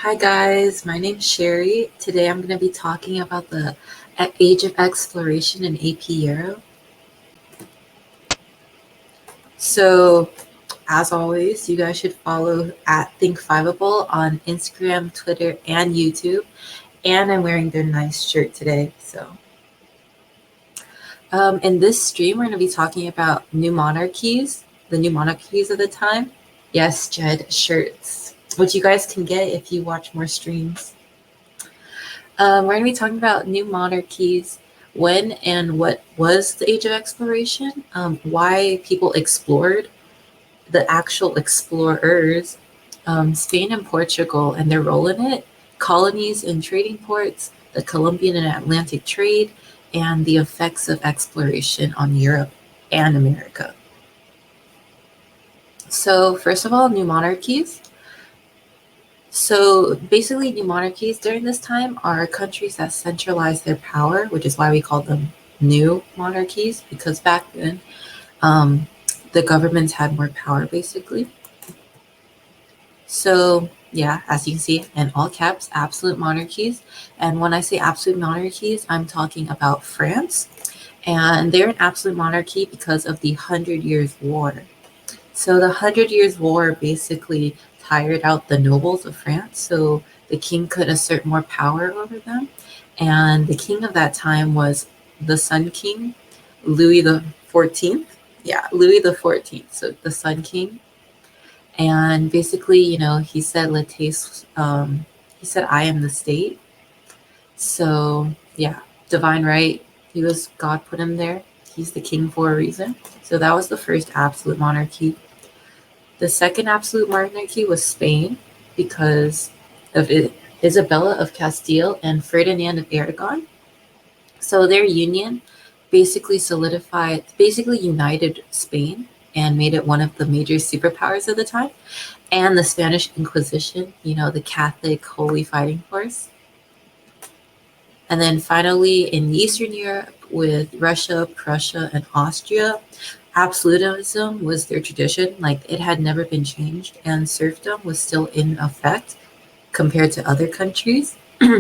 Hi guys, my name's Sherry. Today I'm going to be talking about the age of exploration in AP Euro. So, as always, you guys should follow at Think5able on Instagram, Twitter, and YouTube. And I'm wearing their nice shirt today. In this stream, we're going to be talking about new monarchies, the new monarchies of the time. Yes, Jed, shirts, which you guys can get if you watch more streams. We're going to be talking about new monarchies, when and what was the age of exploration, why people explored, the actual explorers, Spain and Portugal and their role in it, colonies and trading ports, the Columbian and Atlantic trade, and the effects of exploration on Europe and America. So first of all, new monarchies. So basically, new monarchies during this time are countries that centralize their power, which is why we call them new monarchies, because back then the governments had more power, basically. So yeah, as you can see, in all caps, absolute monarchies. And when I say absolute monarchies, I'm talking about France. And they're an absolute monarchy because of the 100 Years' War. So the 100 Years' War basically tired out the nobles of France, so the king could assert more power over them. And the king of that time was the Sun King, Louis the 14th. Yeah, Louis the 14th, so the Sun King. And basically, he said, he said, I am the state. So yeah, divine right. God put him there. He's the king for a reason. So that was the first absolute monarchy. The second absolute monarchy was Spain because of Isabella of Castile and Ferdinand of Aragon. So their union basically united Spain and made it one of the major superpowers of the time. And the Spanish Inquisition, the Catholic holy fighting force. And then finally in Eastern Europe with Russia, Prussia, and Austria, absolutism was their tradition, like it had never been changed, and serfdom was still in effect compared to other countries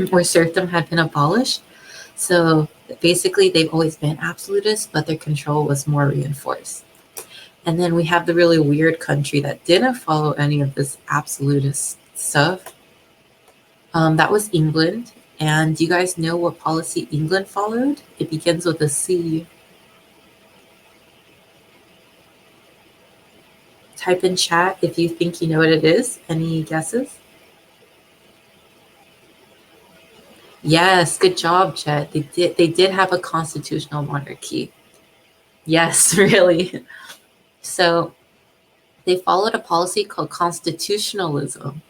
where serfdom had been abolished. So basically they've always been absolutist, but their control was more reinforced. And then we have the really weird country that didn't follow any of this absolutist stuff. That was England. And do you guys know what policy England followed? It begins with a C. Type in chat if you think you know what it is. Any guesses? Yes, good job, Chet. They did have a constitutional monarchy. Yes, really. So they followed a policy called constitutionalism.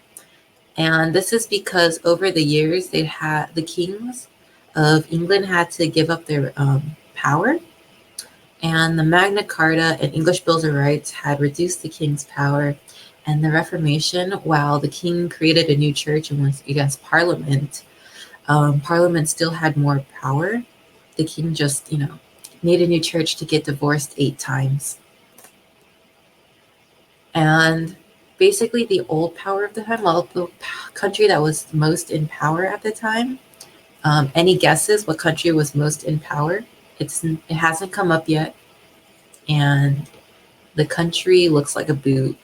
And this is because over the years, the kings of England had to give up their power. And the Magna Carta and English Bills of Rights had reduced the king's power. And the Reformation, while the king created a new church and went against Parliament, Parliament still had more power. The king just, made a new church to get divorced 8 times. And basically the old power of the time, well, the country that was most in power at the time, any guesses what country was most in power? It hasn't come up yet. And the country looks like a boot.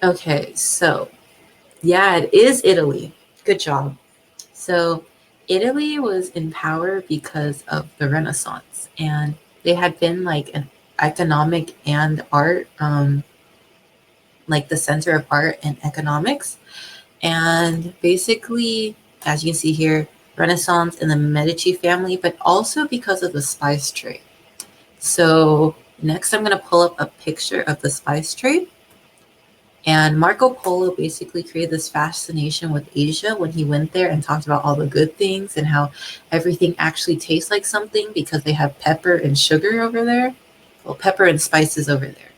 Okay, so yeah, it is Italy. Good job. So Italy was in power because of the Renaissance, and they had been like an economic and art, like the center of art and economics. And basically, as you can see here, Renaissance and the Medici family, but also because of the spice trade. So next I'm going to pull up a picture of the spice trade. And Marco Polo basically created this fascination with Asia when he went there and talked about all the good things and how everything actually tastes like something because they have pepper and sugar over there. Well, pepper and spices over there.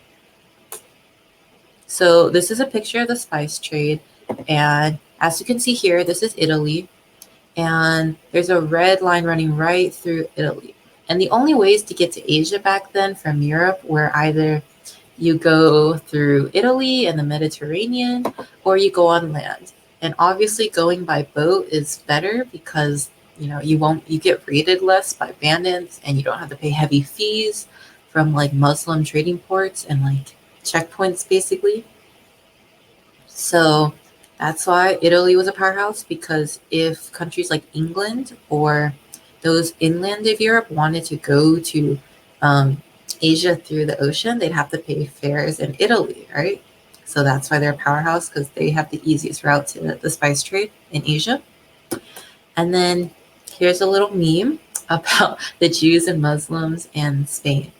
So this is a picture of the spice trade. And as you can see here, this is Italy. And there's a red line running right through Italy. And the only ways to get to Asia back then from Europe were either you go through Italy and the Mediterranean, or you go on land. And obviously going by boat is better because you get raided less by bandits, and you don't have to pay heavy fees from like Muslim trading ports and like checkpoints basically. So that's why Italy was a powerhouse, because if countries like England or those inland of Europe wanted to go to Asia through the ocean, they'd have to pay fares in Italy, right? So that's why they're a powerhouse, because they have the easiest route to the spice trade in Asia. And then here's a little meme about the Jews and Muslims and Spain.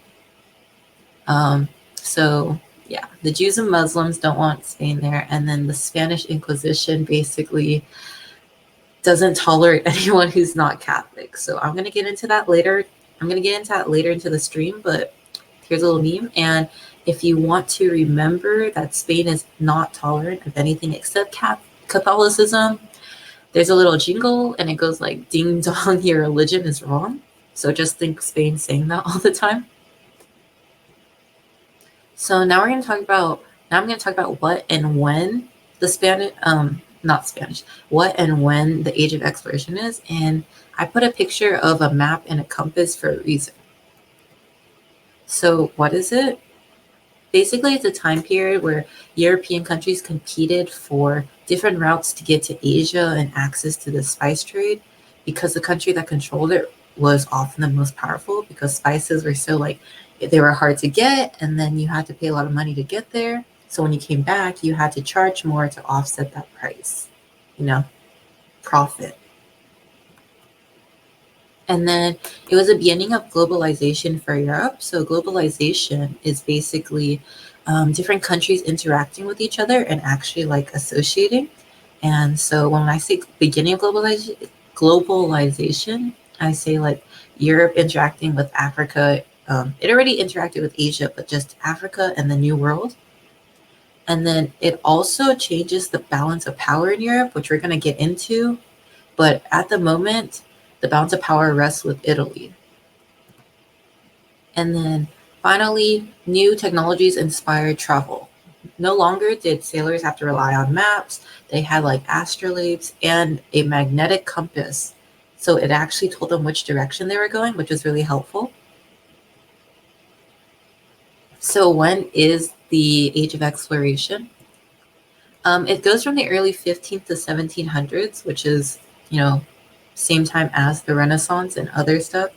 So yeah, the Jews and Muslims don't want Spain there. And then the Spanish Inquisition basically doesn't tolerate anyone who's not Catholic. So I'm going to get into that later. I'm going to get into that later into the stream, but here's a little meme. And if you want to remember that Spain is not tolerant of anything except Catholicism, there's a little jingle and it goes like, ding dong, your religion is wrong. So just think Spain saying that all the time. So now I'm going to talk about what and when the Spanish, what and when the Age of Exploration is. And I put a picture of a map and a compass for a reason. So what is it? Basically, it's a time period where European countries competed for different routes to get to Asia and access to the spice trade, because the country that controlled it was often the most powerful, because spices were so like, they were hard to get, and then you had to pay a lot of money to get there. So when you came back, you had to charge more to offset that price, profit. And then it was the beginning of globalization for Europe. So globalization is basically different countries interacting with each other and actually like associating. And so when I say beginning of globalization, I say like Europe interacting with Africa. It already interacted with Asia, but just Africa and the New World. And then it also changes the balance of power in Europe, which we're going to get into. But at the moment, the balance of power rests with Italy. And then finally, new technologies inspired travel. No longer did sailors have to rely on maps. They had like astrolabes and a magnetic compass. So it actually told them which direction they were going, which was really helpful. So when is the Age of Exploration? It goes from the early 15th to 1700s, which is, same time as the Renaissance and other stuff.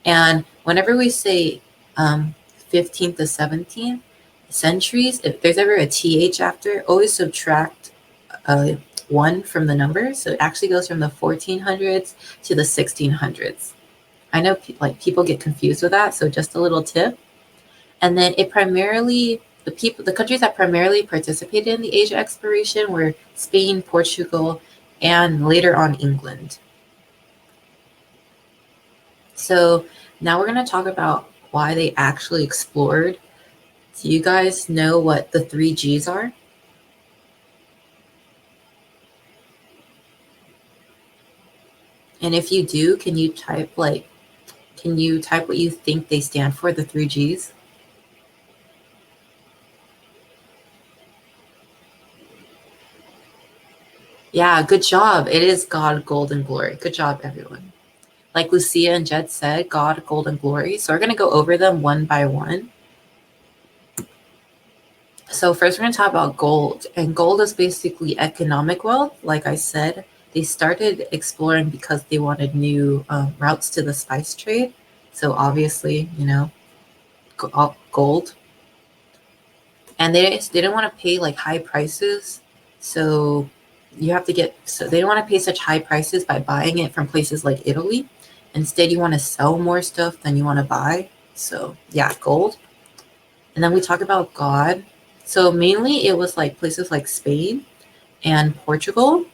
And whenever we say 15th to 17th centuries, if there's ever a TH after, always subtract 1 from the number. So it actually goes from the 1400s to the 1600s. I know people get confused with that, so just a little tip. And then it primarily, the countries that primarily participated in the Asia exploration were Spain, Portugal, and later on England. So now we're going to talk about why they actually explored. Do you guys know what the 3 Gs are? And if you do, can you type what you think they stand for, the 3 Gs? Yeah, good job. It is God, gold, and glory. Good job, everyone. Like Lucia and Jed said, God, gold, and glory. So we're going to go over them one by one. So first we're going to talk about gold. And gold is basically economic wealth. Like I said, they started exploring because they wanted new routes to the spice trade. So obviously, gold. And they didn't want to pay like high prices. So they don't want to pay such high prices by buying it from places like Italy. Instead, you want to sell more stuff than you want to buy. So yeah, gold. And then we talk about God. So mainly it was like places like Spain and Portugal.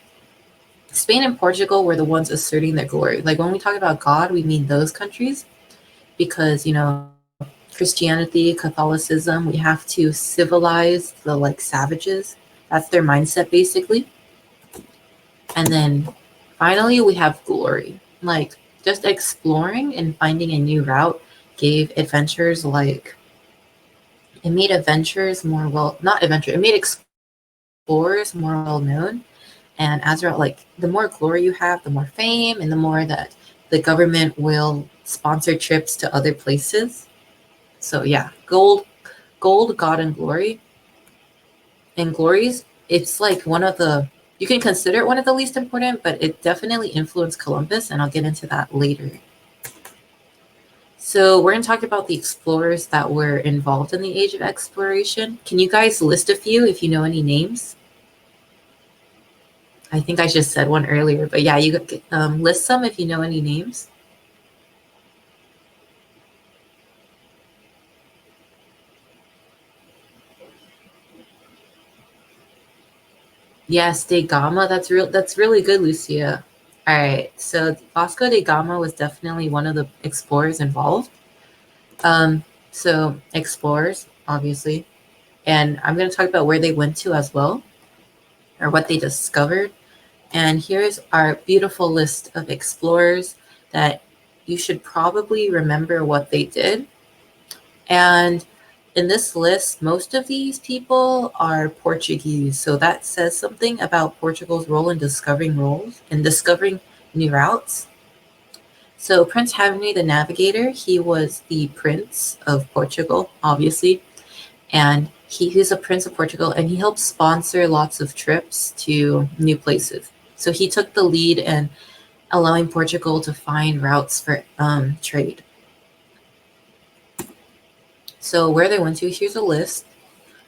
Spain and Portugal were the ones asserting their glory. Like when we talk about God, we mean those countries, because, Christianity, Catholicism, we have to civilize the like savages. That's their mindset basically. And then finally we have glory. Like Just exploring and finding a new route gave adventurers like, it made adventurers more well, not adventure, it made explorers more well known. And as a result, like the more glory you have, the more fame, and the more that the government will sponsor trips to other places. So yeah, gold, God, and glory. And glories, it's like one of the, you can consider it one of the least important, but it definitely influenced Columbus, and I'll get into that later. So we're going to talk about the explorers that were involved in the age of exploration. Can you guys list a few if you know any names? I think I just said one earlier, but yeah, you list some if you know any names. Yes, de Gama. That's real. That's really good, Lucia. All right. So Vasco de Gama was definitely one of the explorers involved. So explorers, obviously, and I'm going to talk about where they went to as well, or what they discovered. And here's our beautiful list of explorers that you should probably remember what they did. And in this list, most of these people are Portuguese. So that says something about Portugal's role in discovering new routes. So Prince Henry the Navigator, he was the Prince of Portugal, obviously. And he's a Prince of Portugal, and he helped sponsor lots of trips to new places. So he took the lead in allowing Portugal to find routes for trade. So where they went to, here's a list.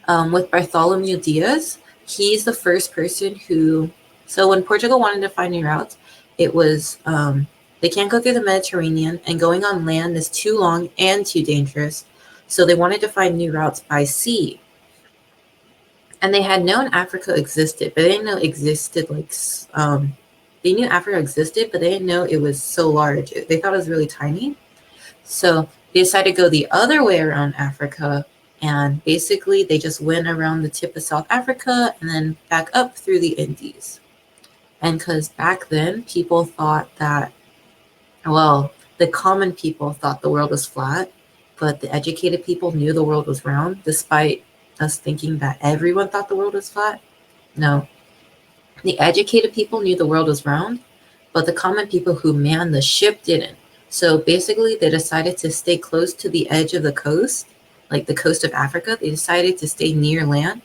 With Bartholomew Diaz, he's the first person who, so when Portugal wanted to find new routes, it was, they can't go through the Mediterranean, and going on land is too long and too dangerous. So they wanted to find new routes by sea. And they had known Africa existed, but they didn't know it existed like, they knew Africa existed, but they didn't know it was so large. They thought it was really tiny. So they decided to go the other way around Africa, and basically they just went around the tip of South Africa and then back up through the Indies. And because back then people thought that, well, the common people thought the world was flat, but the educated people knew the world was round, despite us thinking that everyone thought the world was flat. No. The educated people knew the world was round, but the common people who manned the ship didn't. So basically, they decided to stay close to the edge of the coast, like the coast of Africa. They decided to stay near land,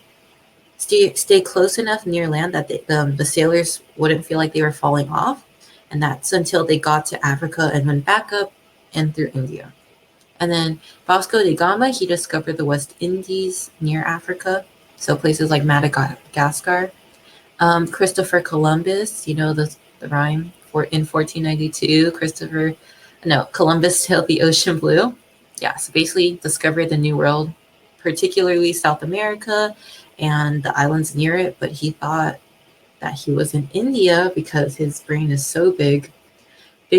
stay close enough near land that the sailors wouldn't feel like they were falling off. And that's until they got to Africa and went back up and through India. And then Vasco da Gama, he discovered the West Indies near Africa, so places like Madagascar. Christopher Columbus, you know the rhyme, in 1492, Columbus sailed the ocean blue. Yeah, so basically discovered the New World, particularly South America and the islands near it, but he thought that he was in India because his brain is so big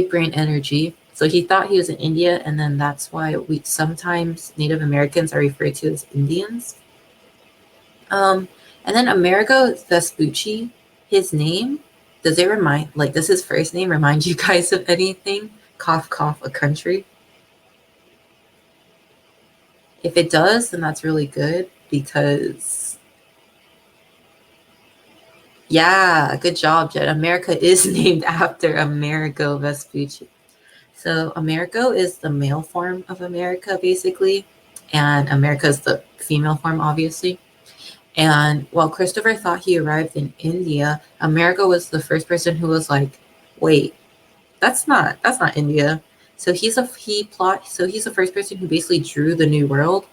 brain energy. So he thought he was in India, and then that's why we sometimes Native Americans are referred to as Indians. And then Amerigo Vespucci, his name, does his first name remind you guys of anything? Cough, cough, a country. If it does, then that's really good because, yeah, good job, Jed. America is named after Amerigo Vespucci. So Amerigo is the male form of America, basically, and America is the female form, obviously. And while Christopher thought he arrived in India, Amerigo was the first person who was like, wait, that's not India. So he's the first person who basically drew the New World,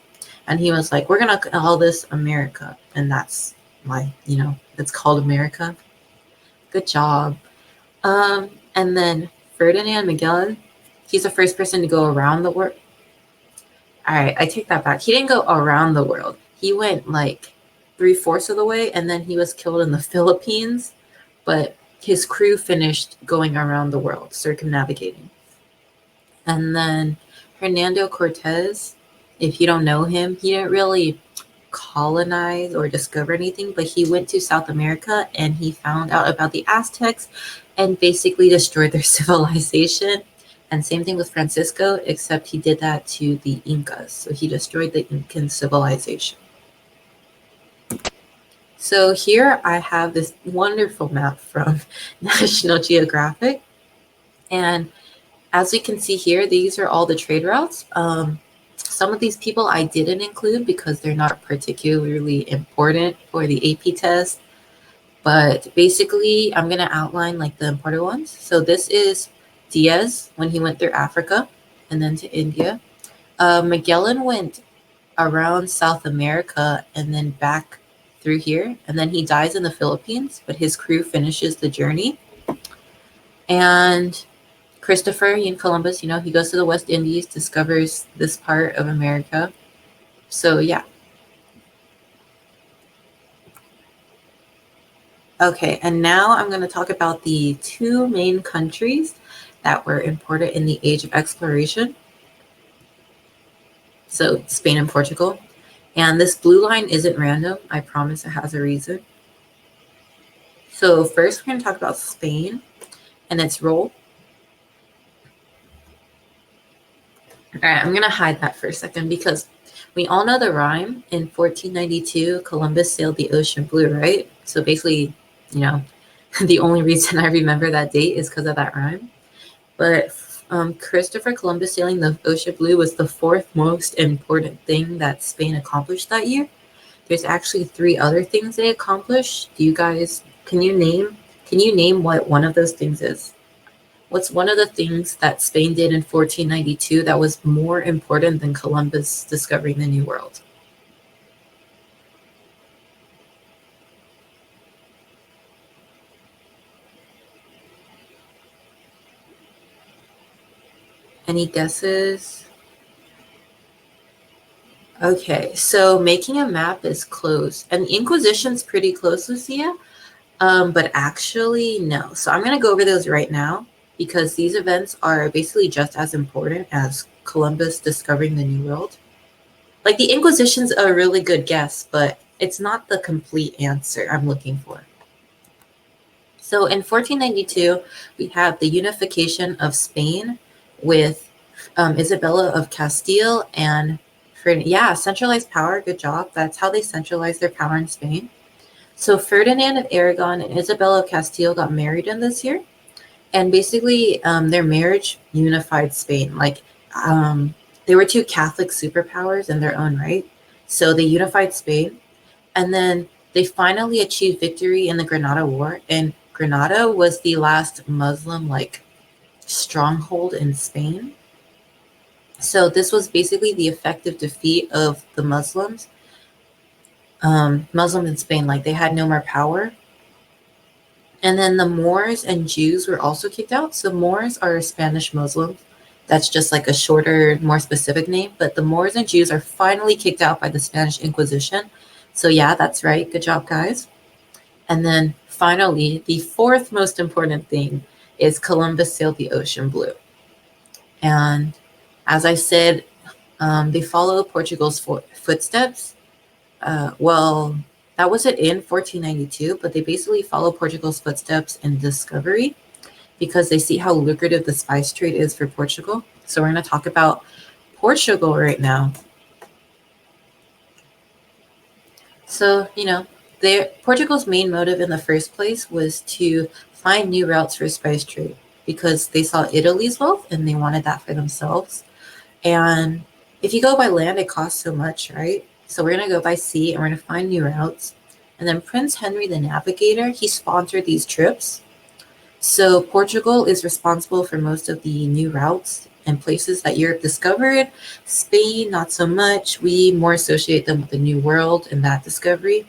and he was like, we're gonna call this America, and that's why it's called America. Good job. And then Ferdinand Magellan, he's the first person to go around the world. All right, I take that back. He didn't go around the world. He went like 3/4 of the way, and then he was killed in the Philippines. But his crew finished going around the world, circumnavigating. And then Hernando Cortez, if you don't know him, he didn't really colonize or discover anything, but he went to South America and he found out about the Aztecs and basically destroyed their civilization. And same thing with Francisco, except he did that to the Incas. So he destroyed the Incan civilization. So here I have this wonderful map from National Geographic. And as we can see here, these are all the trade routes. Some of these people I didn't include because they're not particularly important for the AP test. But basically, I'm going to outline like the important ones. So this is Diaz when he went through Africa and then to India. Magellan went around South America and then back through here. And then he dies in the Philippines, but his crew finishes the journey. And Christopher and Columbus, he goes to the West Indies, discovers this part of America. So yeah. Okay, and now I'm going to talk about the two main countries that were important in the age of exploration. So Spain and Portugal. And this blue line isn't random. I promise it has a reason. So first we're going to talk about Spain and its role. All right, I'm going to hide that for a second because we all know the rhyme. In 1492, Columbus sailed the ocean blue, right? So basically, the only reason I remember that date is because of that rhyme. But Christopher Columbus sailing the ocean blue was the fourth most important thing that Spain accomplished that year. There's actually 3 other things they accomplished. Can you name what one of those things is? What's one of the things that Spain did in 1492 that was more important than Columbus discovering the New World? Any guesses? Okay, so making a map is close. And the Inquisition's pretty close, Lucia, but actually, no. So I'm going to go over those right now because these events are basically just as important as Columbus discovering the New World. Like the Inquisition's a really good guess, but it's not the complete answer I'm looking for. So in 1492, we have the unification of Spain with Isabella of Castile and centralized power. Good job. That's how they centralized their power in Spain. So Ferdinand of Aragon and Isabella of Castile got married in this year. And basically their marriage unified Spain. They were 2 Catholic superpowers in their own right. So they unified Spain. And then they finally achieved victory in the Granada War. And Granada was the last Muslim stronghold in Spain. So this was basically the effective defeat of the Muslims. Muslims in Spain, they had no more power. And then the Moors and Jews were also kicked out. So Moors are Spanish Muslims. That's just a shorter, more specific name. But the Moors and Jews are finally kicked out by the Spanish Inquisition. So yeah, that's right. Good job, guys. And then finally, the 4th most important thing is Columbus sailed the ocean blue. And as I said, they follow Portugal's footsteps. That wasn't in 1492, but they basically follow Portugal's footsteps in discovery because they see how lucrative the spice trade is for Portugal. So we're going to talk about Portugal right now. So, Portugal's main motive in the first place was to find new routes for spice trade because they saw Italy's wealth and they wanted that for themselves. And if you go by land, it costs so much, right? So we're going to go by sea and we're going to find new routes. And then Prince Henry the Navigator, he sponsored these trips. So Portugal is responsible for most of the new routes and places that Europe discovered. Spain, not so much. We more associate them with the New World and that discovery.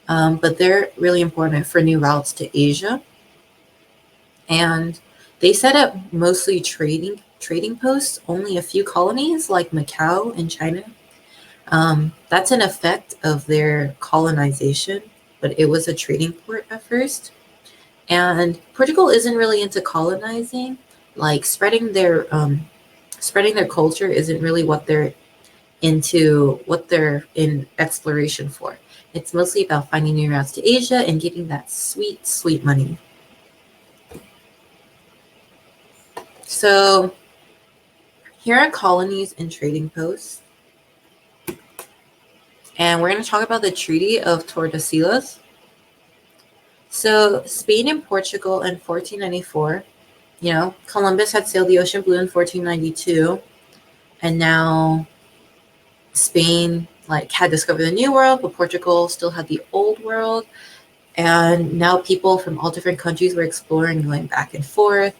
But they're really important for new routes to Asia. And they set up mostly trading posts, only a few colonies like Macau in China. That's an effect of their colonization, but it was a trading port at first. And Portugal isn't really into colonizing, spreading their culture isn't really what they're into, what they're in exploration for. It's mostly about finding new routes to Asia and getting that sweet, sweet money. So here are colonies and trading posts. And we're going to talk about the Treaty of Tordesillas. So Spain and Portugal in 1494, Columbus had sailed the ocean blue in 1492. And now Spain had discovered the new world, but Portugal still had the old world. And now people from all different countries were exploring, going back and forth.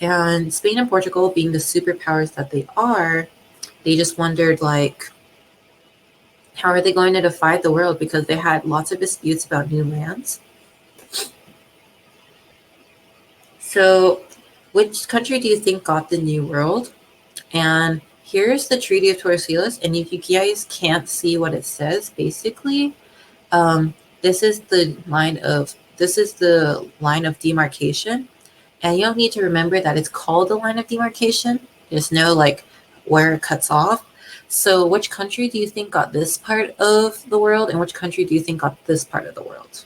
And Spain and Portugal, being the superpowers that they are, they just wondered, how are they going to defy the world? Because they had lots of disputes about new lands. So which country do you think got the new world? And here's the Treaty of Tordesillas. And if you guys can't see what it says, basically, this is the line of demarcation. And you don't need to remember that it's called the line of demarcation. There's no where it cuts off. So which country do you think got this part of the world, and which country do you think got this part of the world?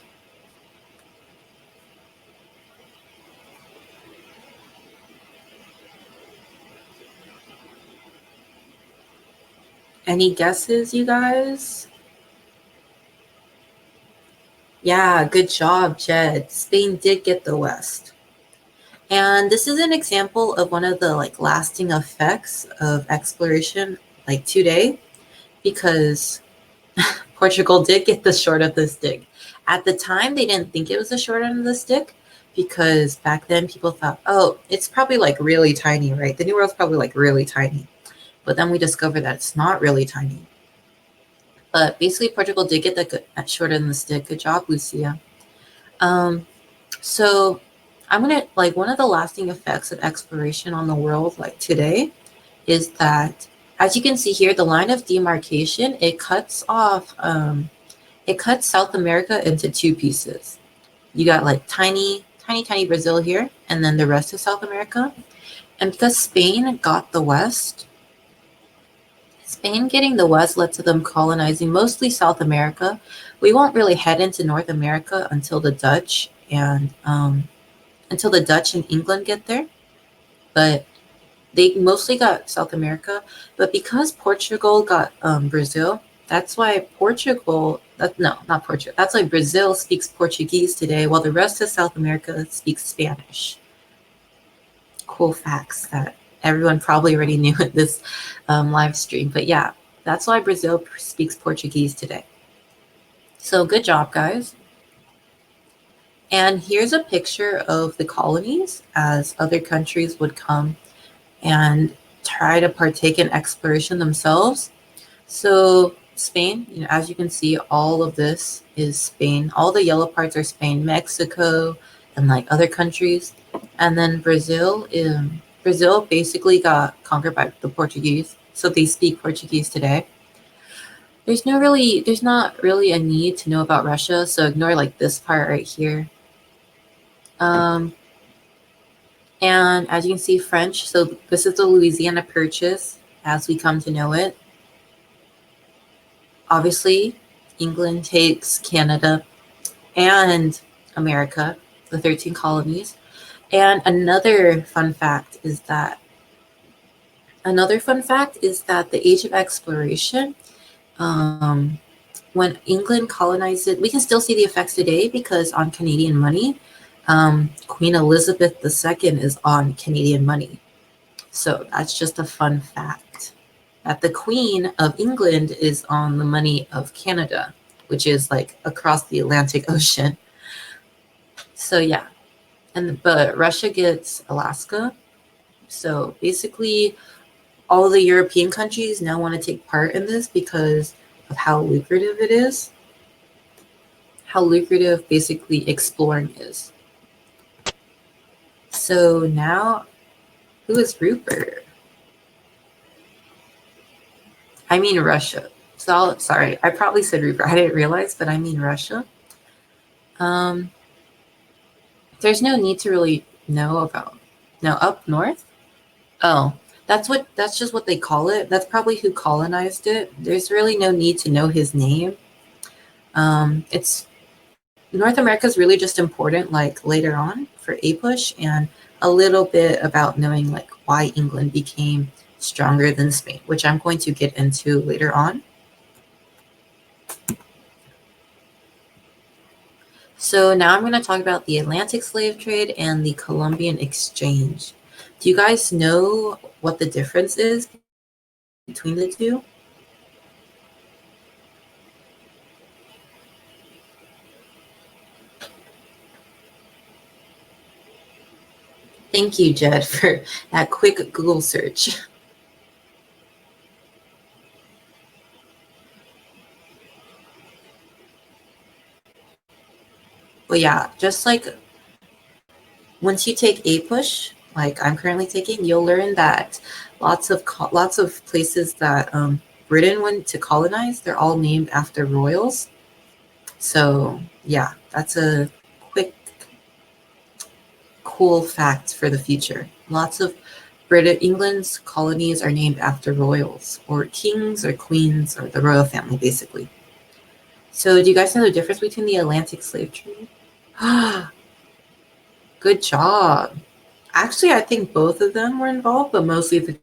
Any guesses, you guys? Yeah, good job, Jed. Spain did get the West. And this is an example of one of the lasting effects of exploration today, because Portugal did get the short of the stick. At the time, they didn't think it was the short end of the stick, because back then people thought, oh, it's probably really tiny, right? The New World's probably really tiny. But then we discovered that it's not really tiny. But basically, Portugal did get the short end of the stick. Good job, Lucia. So I'm going to, one of the lasting effects of exploration on the world today is that, as you can see here, the line of demarcation, it cuts off, it cuts South America into two pieces. You got tiny Brazil here, and then the rest of South America. And because Spain got the West, Spain getting the West led to them colonizing mostly South America. We won't really head into North America until the Dutch and England get there. But they mostly got South America. But because Portugal got Brazil, that's why that's why Brazil speaks Portuguese today, while the rest of South America speaks Spanish. Cool facts that everyone probably already knew at this live stream. But yeah, that's why Brazil speaks Portuguese today. So good job, guys. And here's a picture of the colonies as other countries would come and try to partake in exploration themselves. So Spain, as you can see, all of this is Spain. All the yellow parts are Spain, Mexico, and other countries. And then Brazil basically got conquered by the Portuguese, so they speak Portuguese today. There's not really a need to know about Russia, so ignore this part right here. And as you can see, French, so this is the Louisiana Purchase as we come to know it. Obviously, England takes Canada and America, the 13 colonies. And another fun fact is that the age of exploration, when England colonized it, we can still see the effects today, because on Canadian money, Queen Elizabeth II is on Canadian money. So that's just a fun fact, that the Queen of England is on the money of Canada, which is across the Atlantic Ocean. So yeah. But Russia gets Alaska. So basically, all the European countries now want to take part in this because of how lucrative it is. How lucrative basically exploring is. So now, who is Rupert? I mean Russia. So sorry, I probably said Rupert. I didn't realize, but I mean Russia. There's no need to really know about. Now up north? Oh, that's just what they call it. That's probably who colonized it. There's really no need to know his name. It's North America is really just important later on for APUSH, and a little bit about knowing like why England became stronger than Spain, which I'm going to get into later on. So now I'm going to talk about the Atlantic slave trade and the Columbian Exchange. Do you guys know what the difference is between the two? Thank you, Jed, for that quick Google search. But yeah, just like once you take a push, like I'm currently taking, you'll learn that lots of places that Britain went to colonize, they're all named after royals. So yeah, that's a quick, cool fact for the future. Lots of England's colonies are named after royals or kings or queens or the royal family, basically. So do you guys know the difference between the Atlantic slave trade? Good job. Actually, I think both of them were involved, but mostly the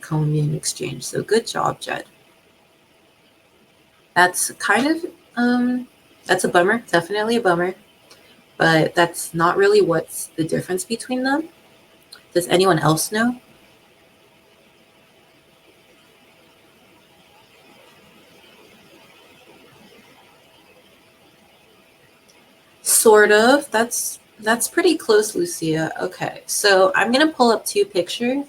Columbian Exchange. So good job, Jed. That's kind of that's a bummer, definitely a bummer. But that's not really what's the difference between them. Does anyone else know? Sort of. That's pretty close, Lucia. Okay, so I'm gonna pull up two pictures,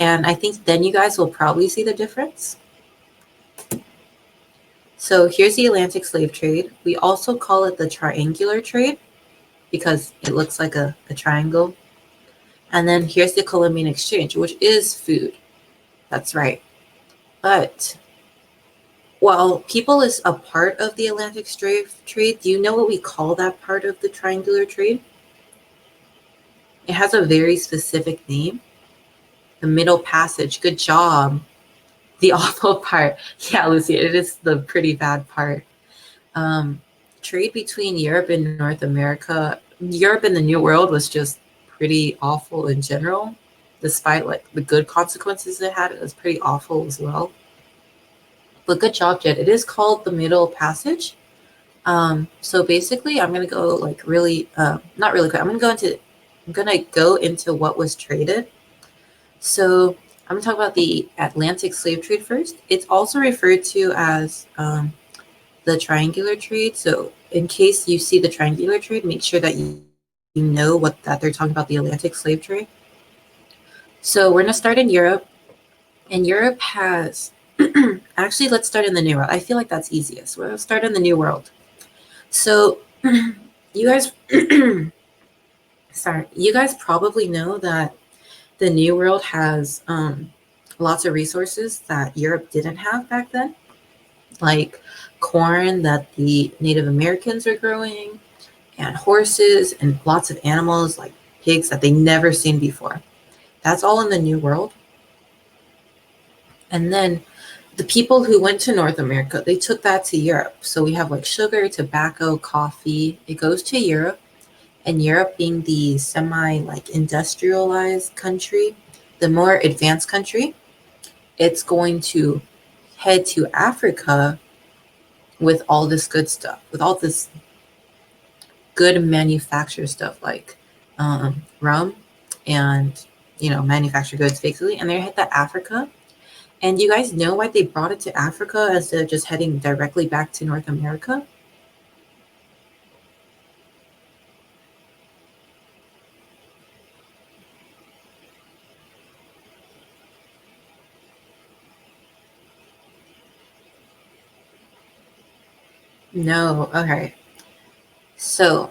and I think then you guys will probably see the difference. So here's the Atlantic slave trade. We also call it the triangular trade because it looks like a triangle. And then here's the Columbian Exchange, which is food. That's right. But while people is a part of the Atlantic slave trade, do you know what we call that part of the triangular trade? It has a very specific name. The Middle Passage. Good job. The awful part. Yeah, Lucy, it is the pretty bad part. Trade between Europe and North America, Europe and the New World was just pretty awful in general. Despite like the good consequences it had, it was pretty awful as well. But good job, Jed. It is called the Middle Passage. So basically, I'm gonna go like really, not really quick. I'm gonna go into what was traded. So I'm gonna talk about the Atlantic slave trade first. It's also referred to as the triangular trade. So in case you see the triangular trade, make sure that you know that they're talking about the Atlantic slave trade. So we're gonna start in Europe, and Europe has actually let's start in the New World. I feel like that's easiest. We'll start in the New World. So you guys, sorry, you guys probably know that the New World has lots of resources that Europe didn't have back then, like corn that the Native Americans are growing, and horses, and lots of animals like pigs that they never seen before. That's all in the New World. And then the people who went to North America, they took that to Europe. So we have like sugar, tobacco, coffee. It goes to Europe. And Europe being the semi like industrialized country, the more advanced country, it's going to head to Africa with all this good stuff, with all this good manufactured stuff like rum and manufactured goods basically. And they head to Africa. And you guys know why they brought it to Africa instead of just heading directly back to North America? No. Okay. So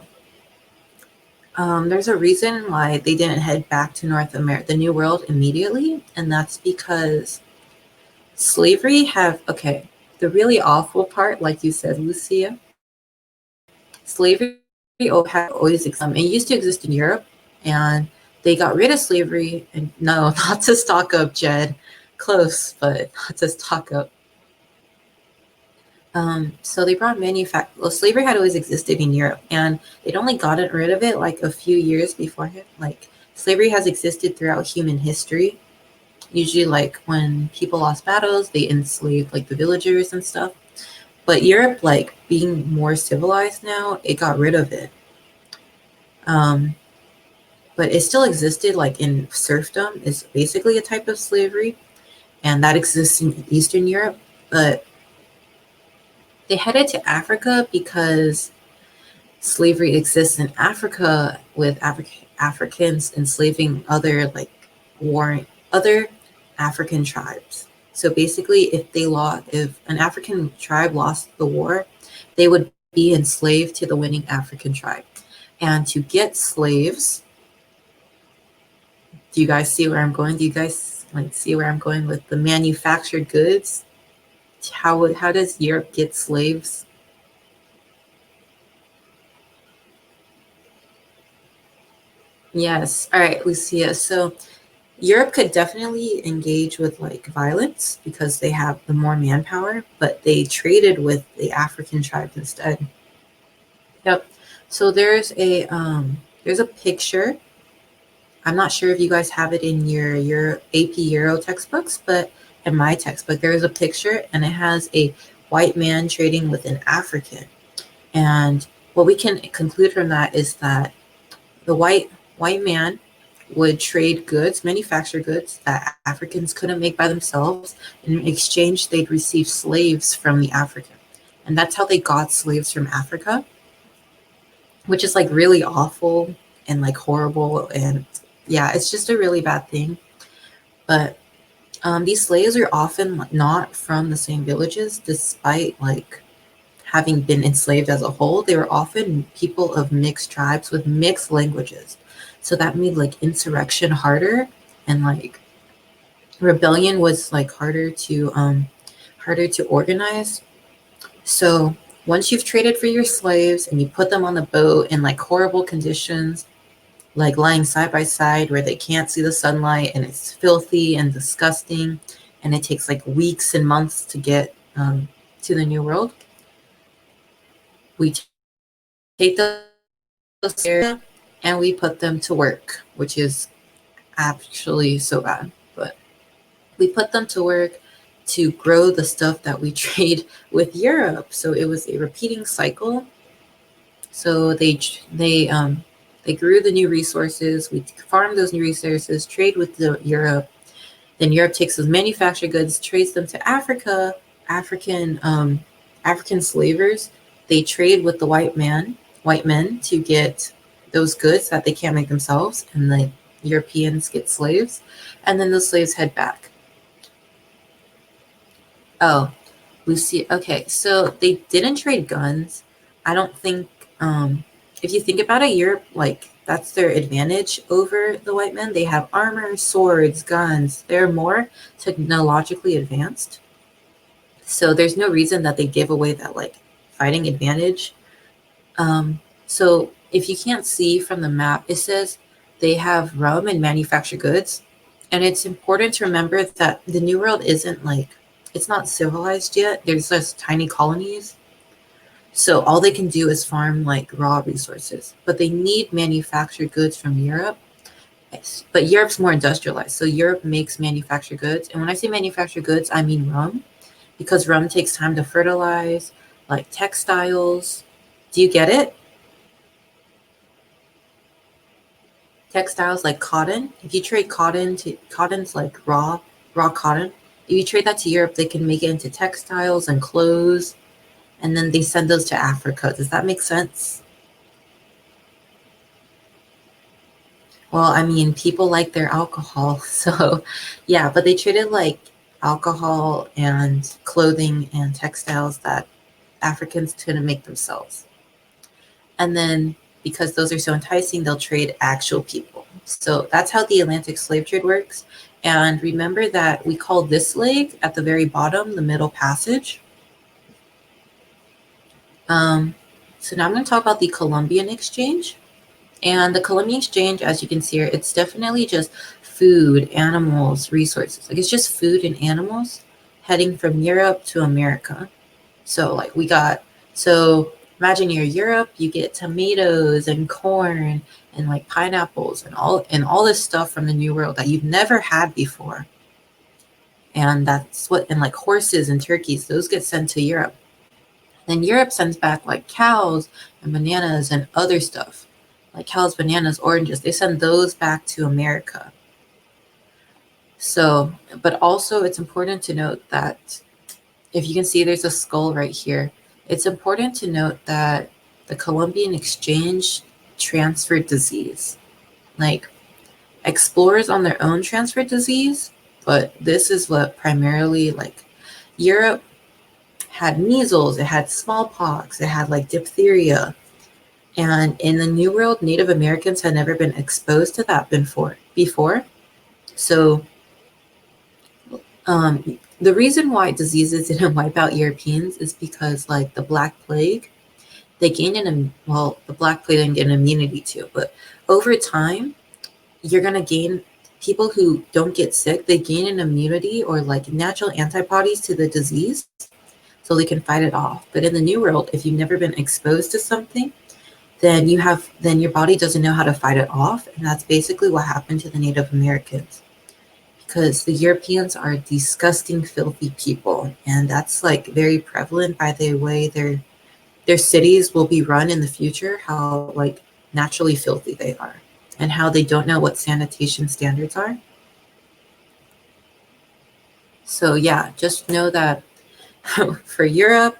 there's a reason why they didn't head back to North America, the New World, immediately, and that's because slavery okay, the really awful part, like you said, Lucia, slavery had always existed. It used to exist in Europe, and they got rid of slavery, and no, not to stock up, Jed. Close, but not to stock up. So they brought well, slavery had always existed in Europe, and they'd only gotten rid of it like a few years beforehand, like Slavery has existed throughout human history. Usually, like when people lost battles, they enslaved like the villagers and stuff. But Europe, like being more civilized now, it got rid of it. Um, but it still existed, like in serfdom is basically a type of slavery, and that exists in Eastern Europe. But they headed to Africa because slavery exists in Africa with Africans enslaving other like warring other African tribes. So basically, if an African tribe lost the war, they would be enslaved to the winning African tribe. And to get slaves, do you guys see where I'm going? Do you guys like see where I'm going with the manufactured goods? How does Europe get slaves? Yes. All right, Lucia. So Europe could definitely engage with like violence because they have the more manpower, but they traded with the African tribes instead. Yep. So there's a picture. I'm not sure if you guys have it in your AP Euro textbooks, but in my textbook there's a picture and it has a white man trading with an African. And what we can conclude from that is that the white man would trade goods, manufacture goods that Africans couldn't make by themselves. In exchange, they'd receive slaves from the African. And that's how they got slaves from Africa, which is like really awful and like horrible. And yeah, it's just a really bad thing. But these slaves are often not from the same villages, despite like having been enslaved as a whole. They were often people of mixed tribes with mixed languages. So that made like insurrection harder, and like rebellion was like harder to organize. So once you've traded for your slaves and you put them on the boat in like horrible conditions, like lying side by side where they can't see the sunlight and it's filthy and disgusting, and it takes like weeks and months to get to the new world, we take those areas and we put them to work, which is actually so bad. But we put them to work to grow the stuff that we trade with Europe. So it was a repeating cycle. So they grew the new resources. We farm those new resources, trade with Europe. Then Europe takes those manufactured goods, trades them to Africa. African slavers, they trade with the white men to get those goods that they can't make themselves, and the Europeans get slaves, and then the slaves head back. Oh, Lucy. Okay, so they didn't trade guns. I don't think. If you think about it, Europe, like that's their advantage over the white men. They have armor, swords, guns. They're more technologically advanced. So there's no reason that they give away that like fighting advantage. So if you can't see from the map, it says they have rum and manufactured goods. And it's important to remember that the New World isn't like, it's not civilized yet. There's just tiny colonies. So all they can do is farm like raw resources. But they need manufactured goods from Europe. Yes. But Europe's more industrialized. So Europe makes manufactured goods. And when I say manufactured goods, I mean rum, because rum takes time to fertilize, like textiles. Do you get it? Textiles like cotton. If you trade cotton's like raw cotton. If you trade that to Europe, they can make it into textiles and clothes, and then they send those to Africa. Does that make sense? Well, I mean, people like their alcohol, so yeah, but they traded like alcohol and clothing and textiles that Africans couldn't make themselves. And then because those are so enticing, they'll trade actual people. So that's how the Atlantic slave trade works. And remember that we call this leg at the very bottom the Middle Passage. So now I'm going to talk about the Columbian Exchange. And the Columbian Exchange, as you can see here, it's definitely just food, animals, resources. Like it's just food and animals heading from Europe to America. So like so imagine you're Europe, you get tomatoes and corn and like pineapples and all this stuff from the New World that you've never had before. And that's what, and like horses and turkeys, those get sent to Europe. Then Europe sends back like cows and bananas and other stuff, like cows, bananas, oranges. They send those back to America. So, but also it's important to note that if you can see there's a skull right here, it's important to note that the Columbian Exchange transferred disease. Like explorers on their own transferred disease, but this is what primarily, like Europe had measles, it had smallpox, it had like diphtheria. And in the New World, Native Americans had never been exposed to that before. So the reason why diseases didn't wipe out Europeans is because like the Black Plague, they gained the Black Plague didn't get an immunity to, but over time, you're going to gain, people who don't get sick, they gain an immunity or like natural antibodies to the disease so they can fight it off. But in the New World, if you've never been exposed to something, then your body doesn't know how to fight it off. And that's basically what happened to the Native Americans. Because the Europeans are disgusting, filthy people. And that's like very prevalent by the way their cities will be run in the future, how like naturally filthy they are and how they don't know what sanitation standards are. So yeah, just know that for Europe,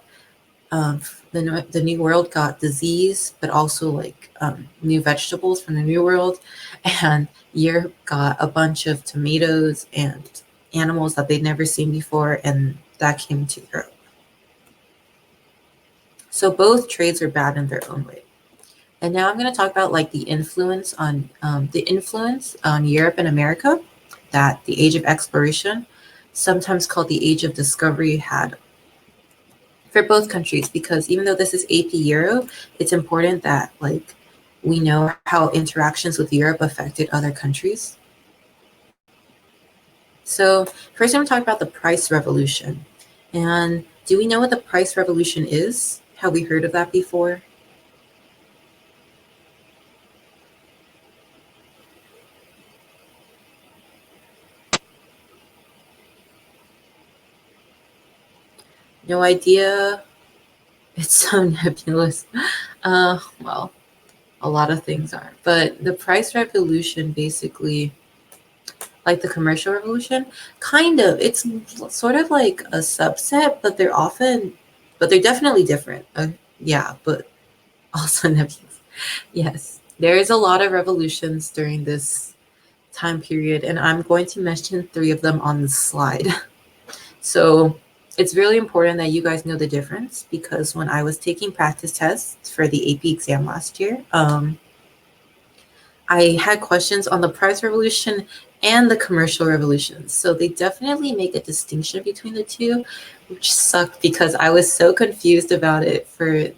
the New World got disease, but also like new vegetables from the New World, and Europe got a bunch of tomatoes and animals that they'd never seen before, and that came to Europe. So both trades are bad in their own way. And now I'm going to talk about like the influence on Europe and America that the Age of Exploration, sometimes called the Age of Discovery, had for both countries. Because even though this is AP Euro, it's important that like we know how interactions with Europe affected other countries. So first I'm going to talk about the price revolution. And do we know what the price revolution is? Have we heard of that before? No idea. It's so nebulous. Well, a lot of things are. But the price revolution, basically, like the commercial revolution, kind of, it's sort of like a subset, but they're definitely different. Yeah, but also nebulous. Yes, there is a lot of revolutions during this time period, and I'm going to mention 3 of them on the slide. So it's really important that you guys know the difference, because when I was taking practice tests for the AP exam last year, I had questions on the price revolution and the commercial revolution. So they definitely make a distinction between the two, which sucked because I was so confused about it for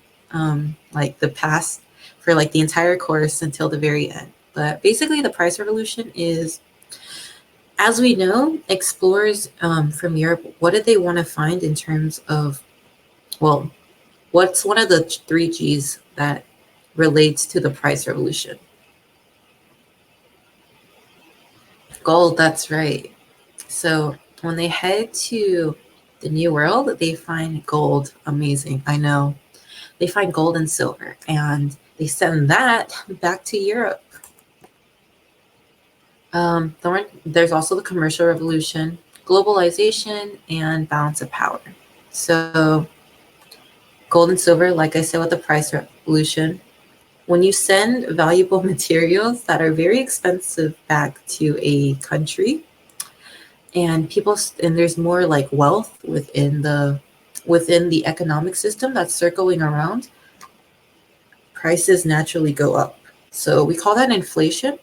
like the entire course until the very end. But basically the price revolution is, as we know, explorers from Europe, what did they want to find in terms of, well, what's one of the 3 G's that relates to the price revolution? Gold, that's right. So when they head to the New World, they find gold. Amazing, I know. They find gold and silver, and they send that back to Europe. There's also the commercial revolution, globalization, and balance of power. So gold and silver, like I said with the price revolution, when you send valuable materials that are very expensive back to a country, and there's more like wealth within the economic system that's circling around, prices naturally go up. So we call that inflation.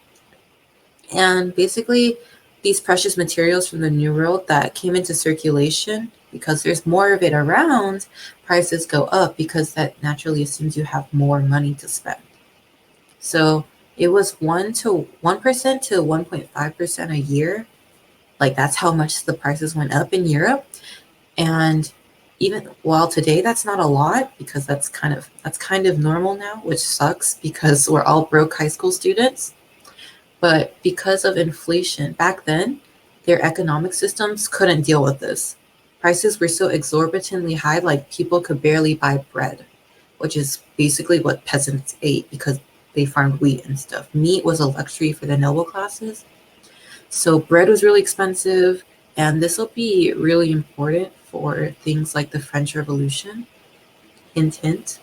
And basically, these precious materials from the New World that came into circulation, because there's more of it around, prices go up because that naturally assumes you have more money to spend. So it was 1% to 1.5% a year. Like that's how much the prices went up in Europe. And even while today that's not a lot because that's kind of normal now, which sucks because we're all broke high school students. But because of inflation back then, their economic systems couldn't deal with this. Prices were so exorbitantly high, like people could barely buy bread, which is basically what peasants ate because they farmed wheat and stuff. Meat was a luxury for the noble classes. So bread was really expensive, and this will be really important for things like the French Revolution. Hint, hint.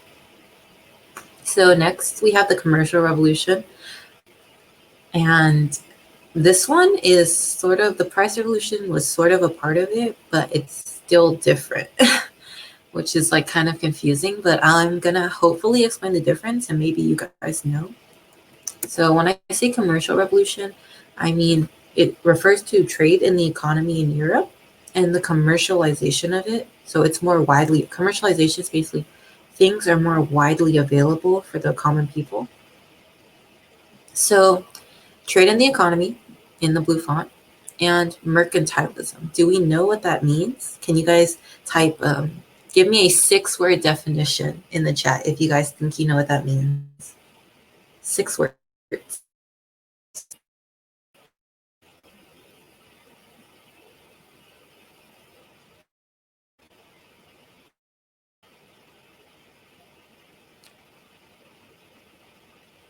So next we have the Commercial Revolution, and this one is sort of, the price revolution was sort of a part of it, but it's still different, which is like kind of confusing, but I'm gonna hopefully explain the difference and maybe you guys know. So when I say commercial revolution, I mean it refers to trade in the economy in Europe and the commercialization of it. So it's more widely, commercialization is basically things are more widely available for the common people. So trade in the economy in the blue font, and mercantilism. Do we know what that means? Can you guys type, give me a 6-word definition in the chat if you guys think you know what that means. 6 words.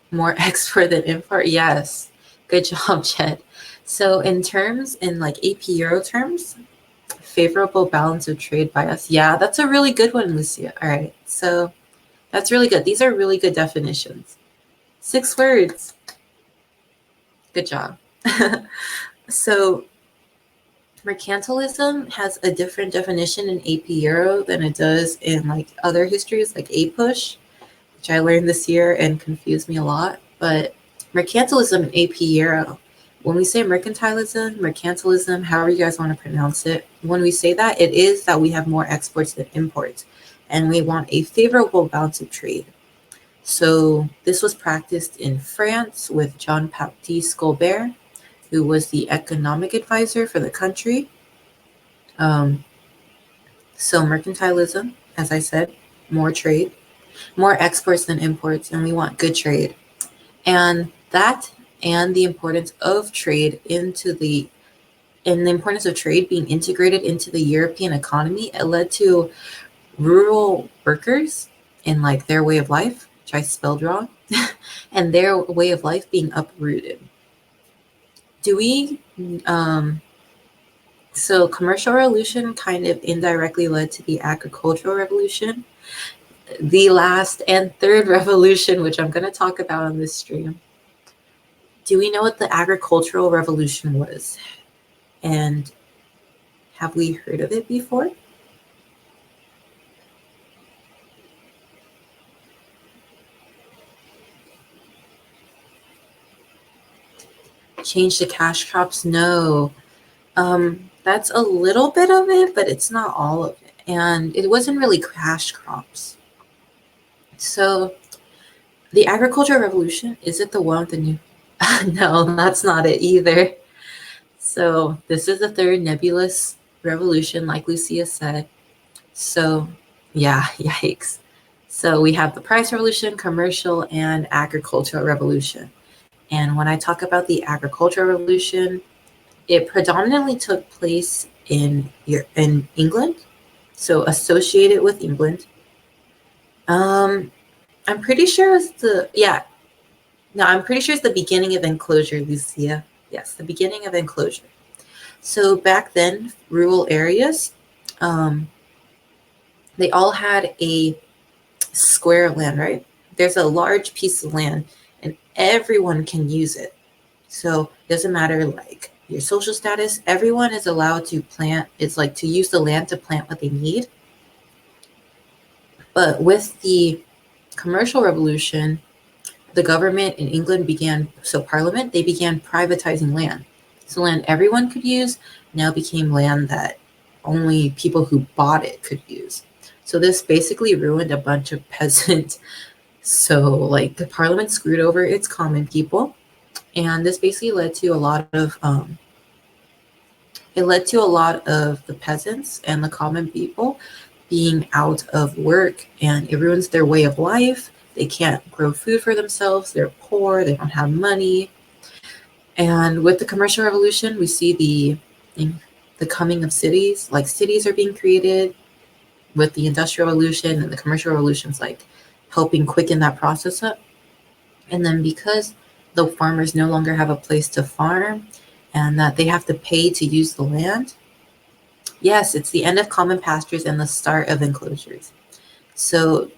More export than import? Yes. Good job, Chet. So in like AP Euro terms, favorable balance of trade by us. Yeah, that's a really good one, Lucia. All right. So that's really good. These are really good definitions. 6 words. Good job. So mercantilism has a different definition in AP Euro than it does in like other histories like APUSH, which I learned this year and confused me a lot. But mercantilism in AP Euro, when we say mercantilism, however you guys want to pronounce it, when we say that, it is that we have more exports than imports, and we want a favorable balance of trade. So this was practiced in France with Jean-Baptiste Colbert, who was the economic advisor for the country. So mercantilism, as I said, more trade, more exports than imports, and we want good trade. And that and the importance of trade and the importance of trade being integrated into the European economy, it led to rural workers in like their way of life, which I spelled wrong, and their way of life being uprooted. Do we So commercial revolution kind of indirectly led to the agricultural revolution, the last and third revolution, which I'm going to talk about on this stream. Do we know what the agricultural revolution was? And have we heard of it before? Change the cash crops? No. That's a little bit of it, but it's not all of it. And it wasn't really cash crops. So the agricultural revolution, is it the one with the new? No, that's not it either. So this is the third nebulous revolution, like Lucia said. So yeah, yikes. So we have the price revolution, commercial, and agricultural revolution. And when I talk about the agricultural revolution, it predominantly took place in England, so associated with England. I'm pretty sure it's I'm pretty sure it's the beginning of enclosure, Lucia. Yes, the beginning of enclosure. So back then, rural areas, they all had a square of land, right? There's a large piece of land and everyone can use it. So it doesn't matter like your social status, everyone is allowed to plant. It's like to use the land to plant what they need. But with the commercial revolution, the government in England Parliament, they began privatizing land. So land everyone could use now became land that only people who bought it could use. So this basically ruined a bunch of peasants. So like the parliament screwed over its common people. And this basically led to a lot of the peasants and the common people being out of work, and it ruins their way of life. They can't grow food for themselves. They're poor. They don't have money. And with the commercial revolution, we see the coming of cities. Like cities are being created with the industrial revolution, and the commercial revolution's like helping quicken that process up. And then because the farmers no longer have a place to farm and that they have to pay to use the land, yes, it's the end of common pastures and the start of enclosures. So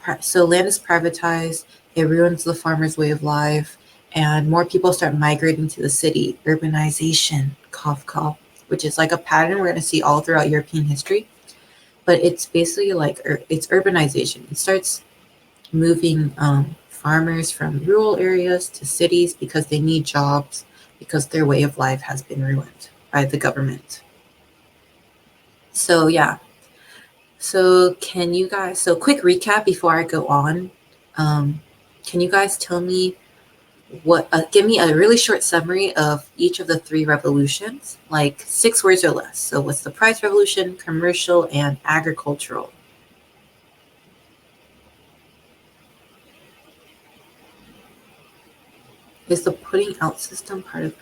land is privatized, it ruins the farmer's way of life, and more people start migrating to the city. Urbanization, cough cough, which is like a pattern we're going to see all throughout European history. But it's basically like it's urbanization. It starts moving farmers from rural areas to cities because they need jobs, because their way of life has been ruined by the government. So yeah. So quick recap before I go on. Can you guys tell me give me a really short summary of each of the three revolutions, like 6 words or less. So what's the price revolution, commercial, and agricultural? Is the putting out system part of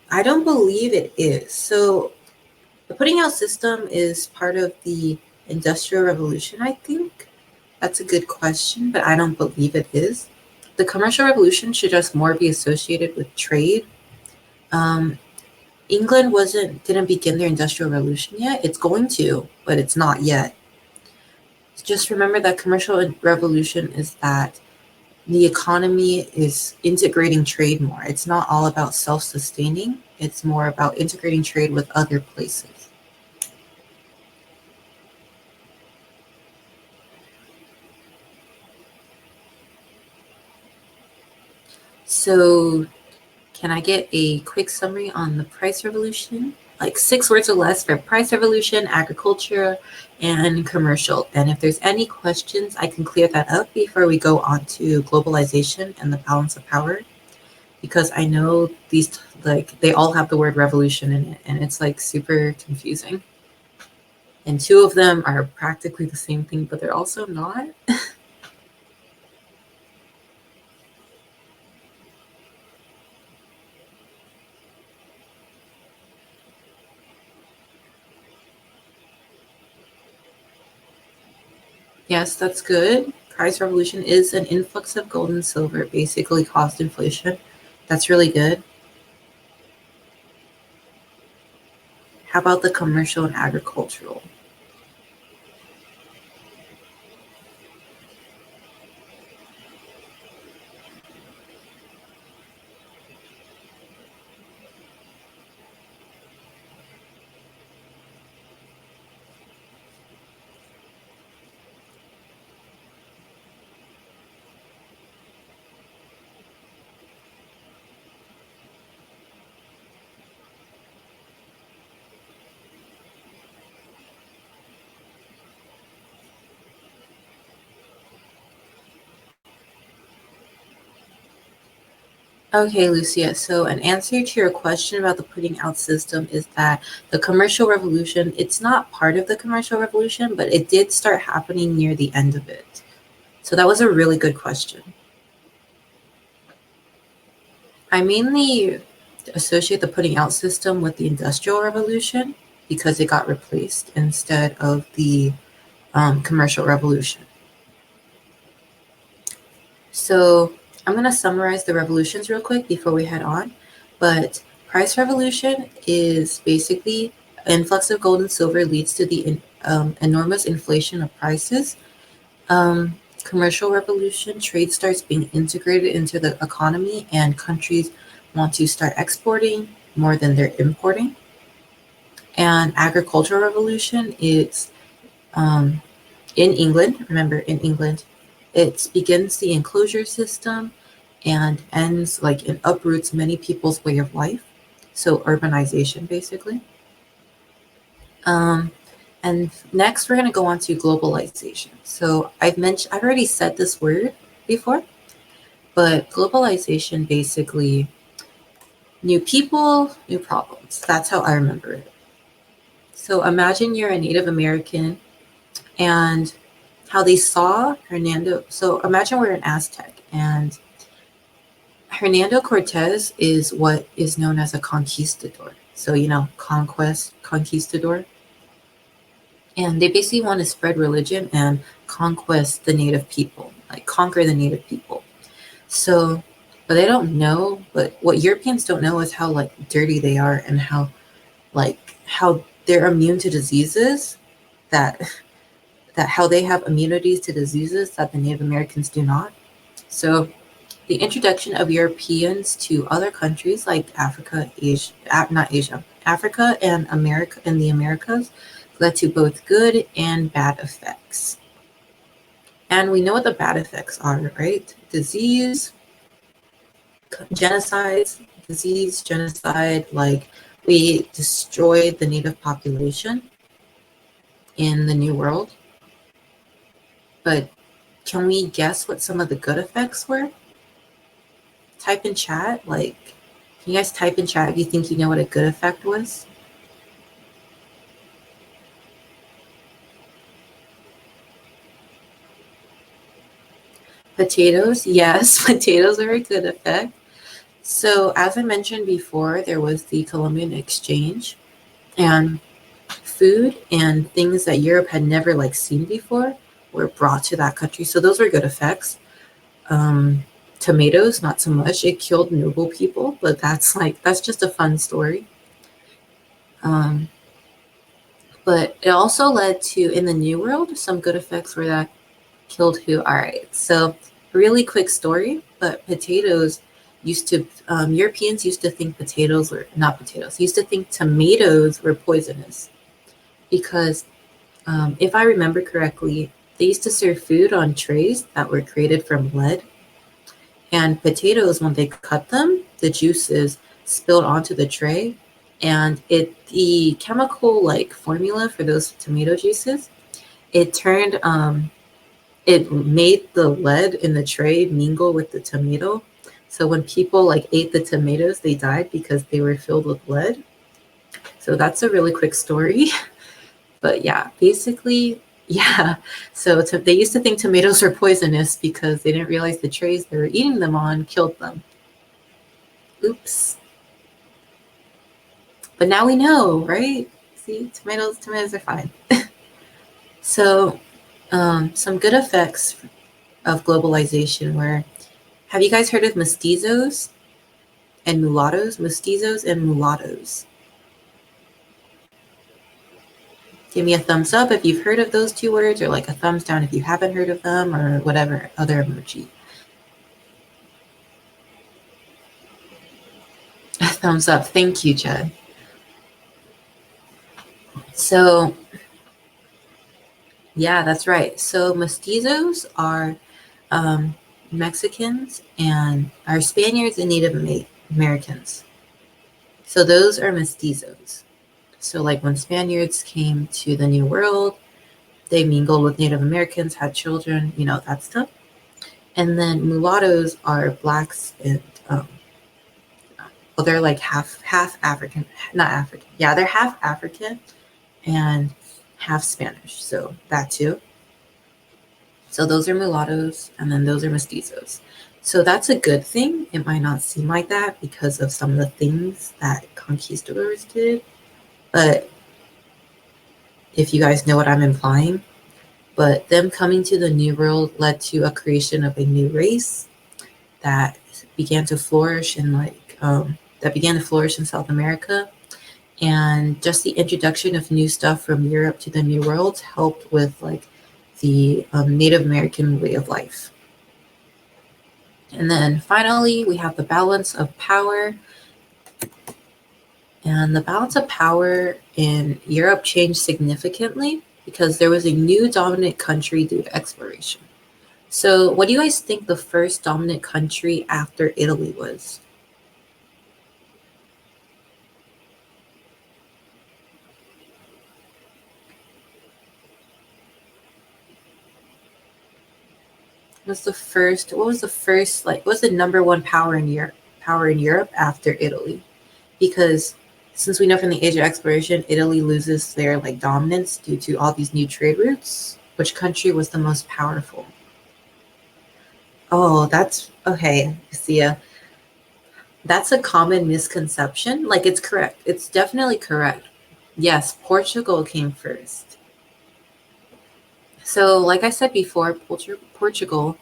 I don't believe it is. So the putting out system is part of the Industrial Revolution, I think. That's a good question, but I don't believe it is. The Commercial Revolution should just more be associated with trade. Um, England didn't begin their Industrial Revolution yet. It's going to, but it's not yet. Just remember that Commercial Revolution is that the economy is integrating trade more. It's not all about self-sustaining. It's more about integrating trade with other places. So can I get a quick summary on the price revolution? Like 6 words or less for price revolution, agriculture, and commercial. And if there's any questions, I can clear that up before we go on to globalization and the balance of power. Because I know these, like, they all have the word revolution in it, and it's like super confusing. And 2 of them are practically the same thing, but they're also not. Yes, that's good. Price revolution is an influx of gold and silver, basically caused inflation. That's really good. How about the commercial and agricultural? Okay, Lucia. So an answer to your question about the putting out system is that the commercial revolution, it's not part of the commercial revolution, but it did start happening near the end of it. So that was a really good question. I mainly associate the putting out system with the Industrial Revolution because it got replaced instead of the commercial revolution. So I'm going to summarize the revolutions real quick before we head on. But price revolution is basically influx of gold and silver leads to the enormous inflation of prices. Commercial revolution, trade starts being integrated into the economy, and countries want to start exporting more than they're importing. And agricultural revolution is in England. Remember, in England, it begins the enclosure system and ends like it uproots many people's way of life. So urbanization, basically. Um, and next, we're going to go on to globalization. So I've already said this word before, but globalization basically new people, new problems. That's how I remember it. So imagine you're a Native American and how they saw Hernando. So imagine we're an Aztec and Hernando Cortez is what is known as a conquistador. So, conquest, conquistador. And they basically want to spread religion and conquest the native people, like conquer the native people. So, but they don't know, but what Europeans don't know is how like dirty they are and how they're immune to diseases that how they have immunities to diseases that the Native Americans do not. So the introduction of Europeans to other countries like Africa, Asia, not Asia, Africa and America and the Americas led to both good and bad effects. And we know what the bad effects are, right? Genocide, like we destroyed the native population in the New World. But can we guess what some of the good effects were? Type in chat, can you guys type in chat if you think you know what a good effect was? Potatoes, yes, potatoes are a good effect. So as I mentioned before, there was the Columbian Exchange, and food and things that Europe had never seen before were brought to that country. So those were good effects. Tomatoes, not so much. It killed noble people, but that's just a fun story. But it also led to, in the New World, some good effects where that killed who? All right. So really quick story, but potatoes Europeans used to think potatoes were not potatoes. Used to think tomatoes were poisonous because if I remember correctly, they used to serve food on trays that were created from lead. And potatoes, when they cut them, the juices spilled onto the tray. And the chemical formula for those tomato juices, it turned it made the lead in the tray mingle with the tomato. So when people ate the tomatoes, they died because they were filled with lead. So that's a really quick story. But yeah, basically, yeah. So they used to think tomatoes were poisonous because they didn't realize the trays they were eating them on killed them. Oops. But now we know, right? See, tomatoes are fine. So some good effects of globalization were, have you guys heard of mestizos and mulattos? Mestizos and mulattos. Give me a thumbs up if you've heard of those two words, or a thumbs down if you haven't heard of them, or whatever other emoji. A thumbs up. Thank you, Jed. So, yeah, that's right. So mestizos are Mexicans and are Spaniards and Native Americans. So those are mestizos. So when Spaniards came to the New World, they mingled with Native Americans, had children, that stuff. And then mulattoes are blacks and they're half African, not African. Yeah, they're half African and half Spanish. So that too. So those are mulattoes, and then those are mestizos. So that's a good thing. It might not seem like that because of some of the things that conquistadors did, but if you guys know what I'm implying, but them coming to the New World led to a creation of a new race that began to flourish in South America. And just the introduction of new stuff from Europe to the New World helped with the Native American way of life. And then finally, we have the balance of power. And the balance of power in Europe changed significantly because there was a new dominant country due to exploration. So what do you guys think the first dominant country after Italy was? What was the number one power in Europe after Italy? Because Since we know from the age of exploration, Italy loses their like dominance due to all these new trade routes. Which country was the most powerful? Oh, that's okay, Sia. That's a common misconception. Like, it's correct. It's definitely correct. Yes, Portugal came first. So, like I said before, Portugal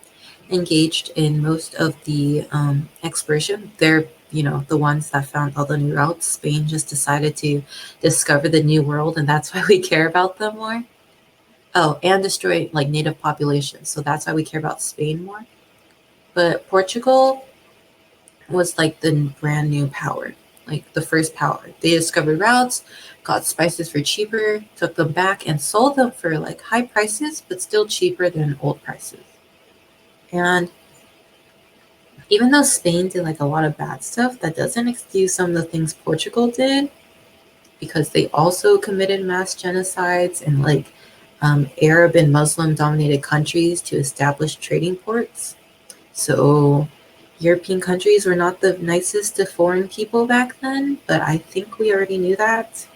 engaged in most of the exploration. They're, the ones that found all the new routes. Spain just decided to discover the new world, and that's why we care about them more. Oh, and destroy like native populations. So that's why we care about Spain more. But Portugal was like the brand new power, like the first power. They discovered routes, got spices for cheaper, took them back and sold them for like high prices, but still cheaper than old prices. And even though Spain did like a lot of bad stuff, that doesn't excuse some of the things Portugal did, because they also committed mass genocides and like Arab and Muslim dominated countries to establish trading ports. So European countries were not the nicest to foreign people back then, but I think we already knew that.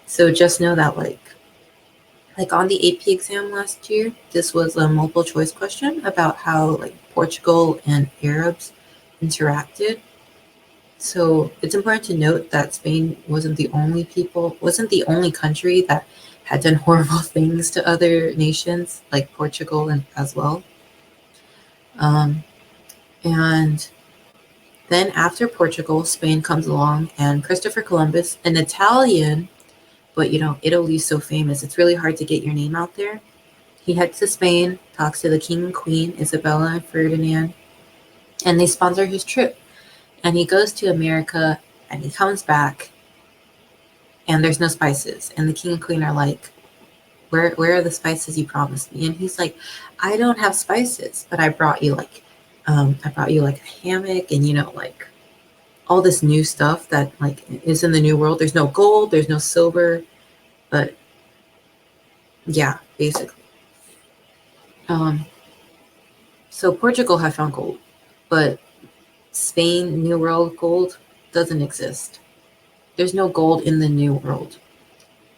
So just know that like on the AP exam last year, this was a multiple choice question about how like Portugal and Arabs interacted. So it's important to note that Spain wasn't the only country that had done horrible things to other nations, like Portugal and as well. Um, and then after Portugal, Spain comes along, and Christopher Columbus, an Italian, but Italy's so famous, it's really hard to get your name out there. He heads to Spain, talks to the king and queen, Isabella and Ferdinand, and they sponsor his trip. And he goes to America, and he comes back, and there's no spices. And the king and queen are like, where are the spices you promised me? And he's like, I don't have spices, but I brought you like a hammock and like all this new stuff that like is in the new world. There's no gold, there's no silver, but yeah, basically. So Portugal had found gold, but Spain, New World gold doesn't exist. There's no gold in the New World.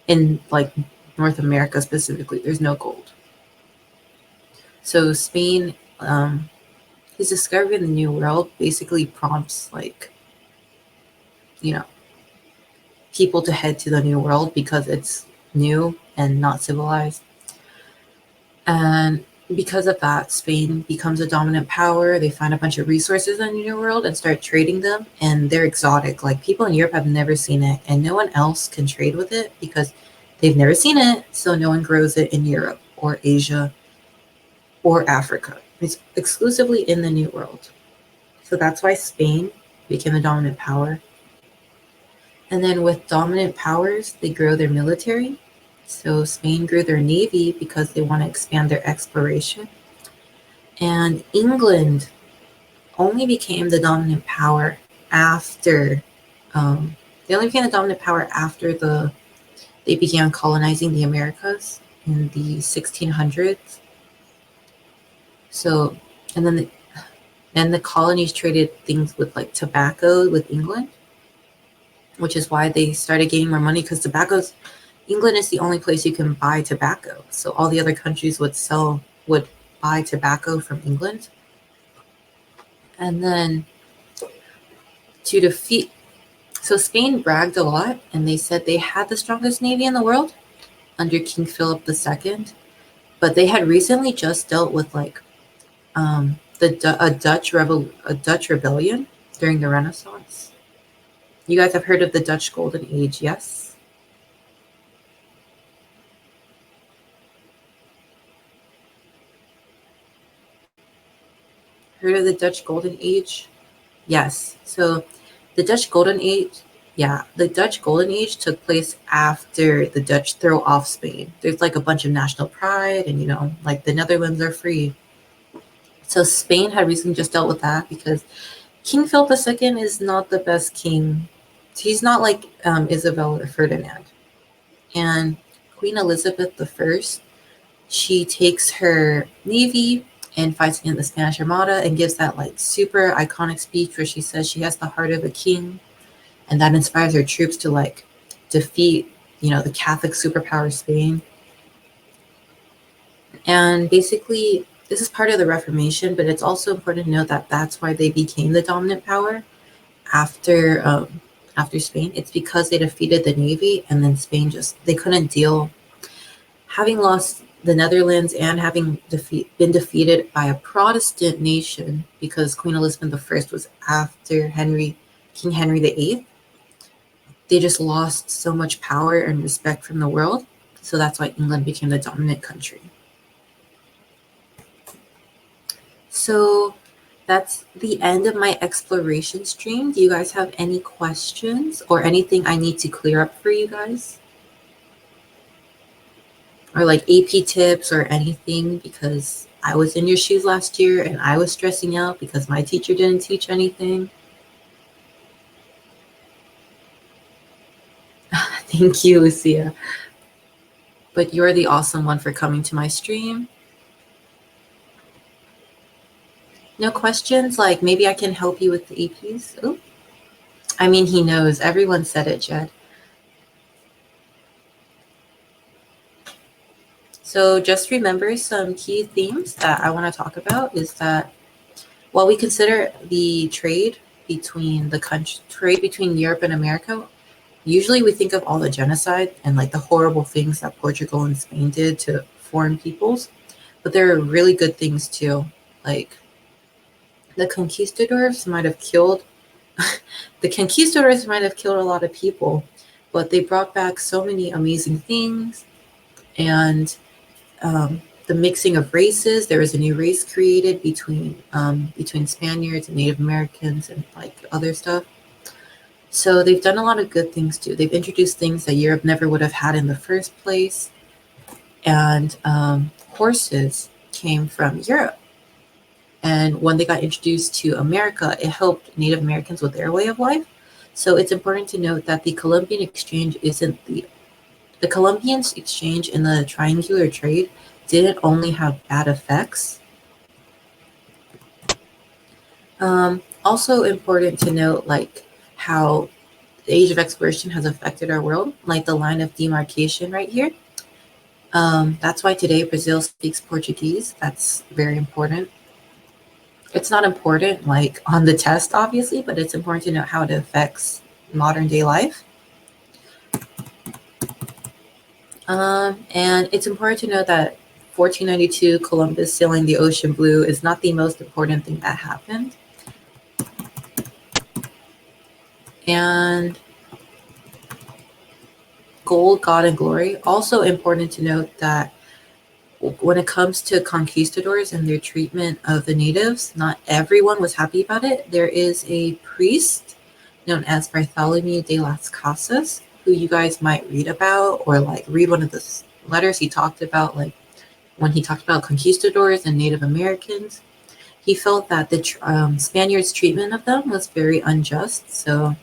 In like North America specifically, there's no gold. So Spain, his discovery in the New World basically prompts like, you know, people to head to the New World because it's new and not civilized. And because of that, Spain becomes a dominant power. They find a bunch of resources in the New World and start trading them. And they're exotic. Like people in Europe have never seen it, and no one else can trade with it because they've never seen it. So no one grows it in Europe or Asia or Africa. It's exclusively in the New World. So that's why Spain became a dominant power. And then with dominant powers, they grow their military. So Spain grew their navy because they want to expand their exploration. And England only became the dominant power after they only became the dominant power after they began colonizing the Americas in the 1600s. So, and then the colonies traded things with like tobacco with England, which is why they started getting more money because England is the only place you can buy tobacco. So all the other countries would buy tobacco from England. And then so Spain bragged a lot, and they said they had the strongest navy in the world under King Philip II, but they had recently just dealt with like a Dutch rebellion during the Renaissance. You guys have heard of the Dutch Golden Age, yes? Heard of the Dutch Golden Age? Yes. So the Dutch Golden Age, the Dutch Golden Age took place after the Dutch throw off Spain. There's like a bunch of national pride, and like the Netherlands are free. So Spain had recently just dealt with that because King Philip II is not the best king. He's not like Isabella or Ferdinand. And Queen Elizabeth I, she takes her navy and fights in the Spanish Armada and gives that like super iconic speech where she says she has the heart of a king and that inspires their troops to like defeat, the Catholic superpower Spain. And basically, this is part of the Reformation, but it's also important to note that that's why they became the dominant power after Spain. It's because they defeated the Navy, and then Spain they couldn't deal, having lost the Netherlands and having been defeated by a Protestant nation, because Queen Elizabeth I was after King Henry VIII. They just lost so much power and respect from the world. So that's why England became the dominant country. So that's the end of my exploration stream. Do you guys have any questions or anything I need to clear up for you guys? Or like AP tips or anything, because I was in your shoes last year and I was stressing out because my teacher didn't teach anything. Thank you, Lucia. But you're the awesome one for coming to my stream. No questions? Like maybe I can help you with the APs? Oh, I mean, he knows. Everyone said it, Jed. So just remember some key themes that I want to talk about is that while we consider the trade between Europe and America, usually we think of all the genocide and like the horrible things that Portugal and Spain did to foreign peoples, but there are really good things too. Like the conquistadors might have killed a lot of people, but they brought back so many amazing things. And the mixing of races, there was a new race created between Spaniards and Native Americans and like other stuff. So they've done a lot of good things too. They've introduced things that Europe never would have had in the first place. And horses came from Europe. And when they got introduced to America, it helped Native Americans with their way of life. So it's important to note that the Columbian Exchange the Columbian Exchange in the triangular trade didn't only have bad effects. Also important to note like how the age of exploration has affected our world, like the line of demarcation right here. That's why today Brazil speaks Portuguese. That's very important. It's not important like on the test, obviously, but it's important to know how it affects modern day life. And it's important to know that 1492 Columbus sailing the ocean blue is not the most important thing that happened. And gold, God, and glory. Also important to note that when it comes to conquistadors and their treatment of the natives, not everyone was happy about it. There is a priest known as Bartholomew de las Casas, who you guys might read about or like read one of the letters he talked about, like when he talked about conquistadors and Native Americans. He felt that the Spaniards' treatment of them was very unjust. So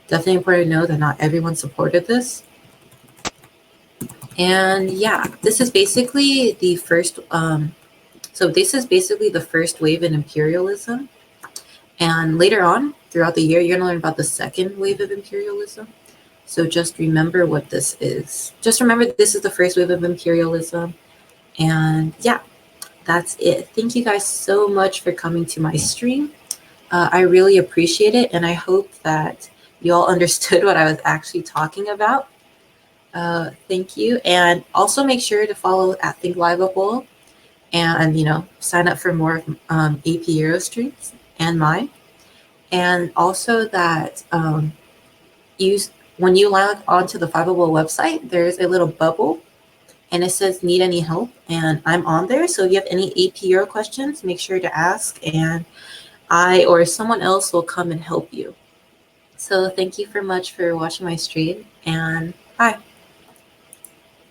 definitely important to know that not everyone supported this. And yeah, this is basically the first. This is basically the first wave in imperialism. And later on, throughout the year, you're going to learn about the second wave of imperialism. So just remember what this is. Just remember this is the first wave of imperialism. And yeah, that's it. Thank you guys so much for coming to my stream. I really appreciate it. And I hope that you all understood what I was actually talking about. Thank you. And also make sure to follow at Think Liveable and, sign up for more AP Euro streams and mine. And also that when you log onto the Fiveable website, there's a little bubble and it says need any help, and I'm on there. So if you have any AP Euro questions, make sure to ask, and I or someone else will come and help you. So thank you very much for watching my stream, and bye.